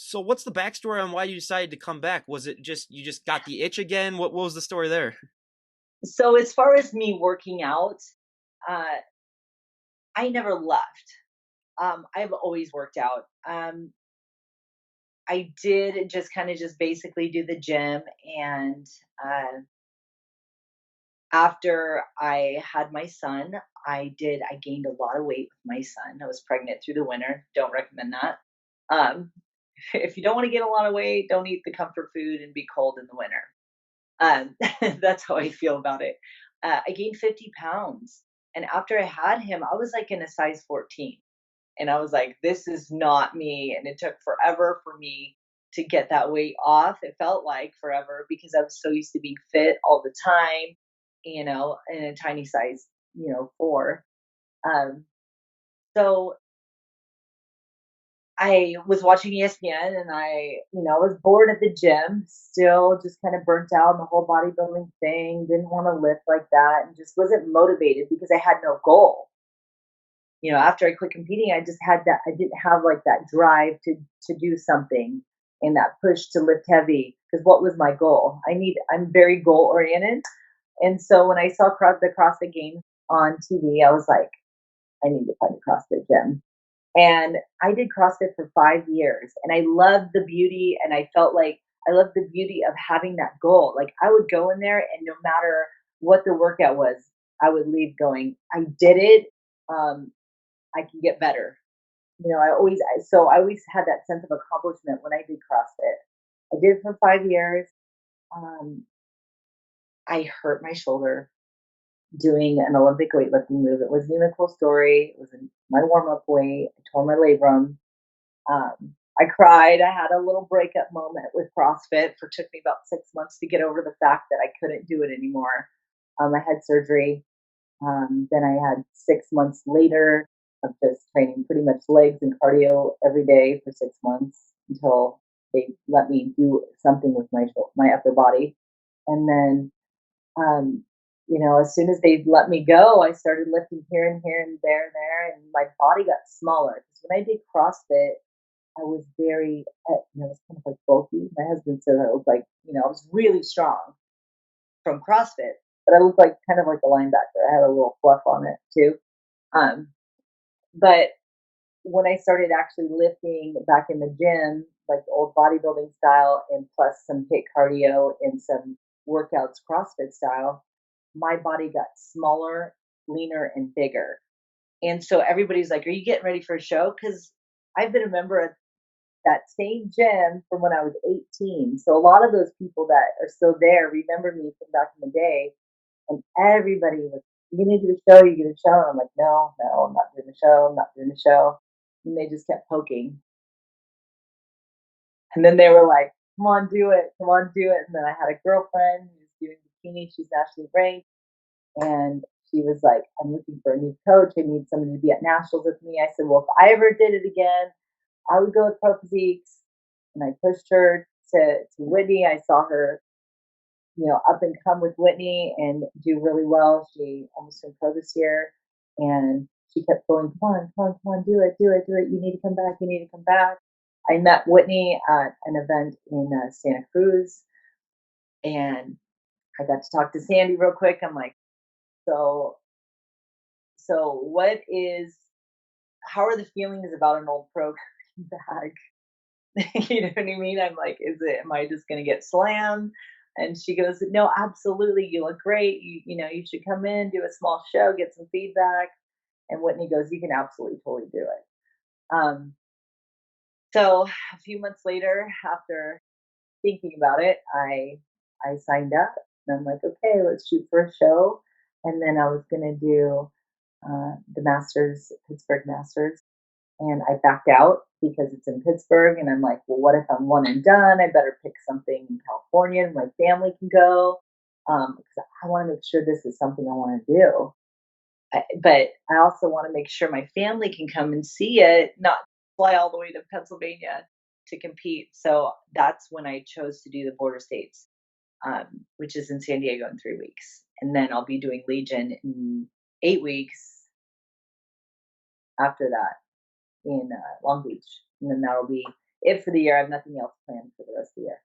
So what's the backstory on why you decided to come back? Was it just you just got the itch again? What was the story there? So as far as me working out, uh, I never left. I've always worked out. I did just kind of just basically do the gym, and uh, after I had my son, I gained a lot of weight with my son. I was pregnant through the winter. Don't recommend that. Um, if you don't want to gain a lot of weight, don't eat the comfort food and be cold in the winter. That's how I feel about it. I gained 50 pounds. And after I had him, I was like in a size 14. And I was like, this is not me. And it took forever for me to get that weight off. It felt like forever because I was so used to being fit all the time, in a tiny size, 4. Um, so I was watching ESPN and was bored at the gym, still just kind of burnt out on the whole bodybuilding thing, didn't want to lift like that, and just wasn't motivated because I had no goal. After I quit competing, I just had that, I didn't have like that drive to do something and that push to lift heavy. Because what was my goal? I'm very goal oriented. And so when I saw the CrossFit Games on TV, I was like, I need to find a CrossFit gym. And I did CrossFit for 5 years and I loved the beauty, and I felt like I loved the beauty of having that goal. Like I would go in there and no matter what the workout was, I would leave going, I did it. Um, I can get better. So I always had that sense of accomplishment when I did CrossFit. I did it for 5 years. Um, I hurt my shoulder doing an Olympic weightlifting move. It wasn't even a cool story. It was my warm up weight. I tore my labrum. I cried. I had a little breakup moment with CrossFit. For took me about 6 months to get over the fact that I couldn't do it anymore. I had surgery. Then I had 6 months later of just training pretty much legs and cardio every day for 6 months until they let me do something with my upper body. And then, as soon as they let me go, I started lifting here and there and there, and my body got smaller. Because when I did CrossFit, I was very, I was kind of like bulky. My husband said I was like, I was really strong from CrossFit, but I looked like kind of like a linebacker. I had a little fluff on it too. Um, but when I started actually lifting back in the gym, like the old bodybuilding style, and plus some HIIT cardio and some workouts CrossFit style, my body got smaller, leaner, and bigger. And so everybody's like, "Are you getting ready for a show?" Because I've been a member of that same gym from when I was 18. So a lot of those people that are still there remember me from back in the day, and everybody was, "You need to do a show, you get a show." And I'm like, no, no, I'm not doing a show, I'm not doing a show. And they just kept poking. And then they were like, come on, do it, come on, do it. And then I had a girlfriend who was doing bikini, she's nationally ranked, and she was like, I'm looking for a new coach, I need somebody to be at nationals with me. I said, well, if I ever did it again, I would go with Pro Physiques. And I pushed her to Whitney. I saw her, up and come with Whitney and do really well. She almost turned pro this year. And she kept going, come on, come on, come on, do it, do it, do it. You need to come back. You need to come back. I met Whitney at an event in Santa Cruz, and I got to talk to Sandy real quick. I'm like, so, so what is, how are the feelings about an old pro coming back? You know what I mean? I'm like, am I just going to get slammed? And she goes, no, absolutely. You look great. You should come in, do a small show, get some feedback. And Whitney goes, you can absolutely totally do it. So a few months later, after thinking about it, I signed up, and I'm like, okay, let's shoot for a show. And then I was going to do the Masters, Pittsburgh Masters, and I backed out because it's in Pittsburgh. And I'm like, well, what if I'm one and done? I better pick something in California and my family can go, because I want to make sure this is something I want to do. But I also want to make sure my family can come and see it, not fly all the way to Pennsylvania to compete. So that's when I chose to do the Border States, which is in San Diego in 3 weeks. And then I'll be doing Legion in 8 weeks after that in Long Beach. And then that'll be it for the year. I have nothing else planned for the rest of the year.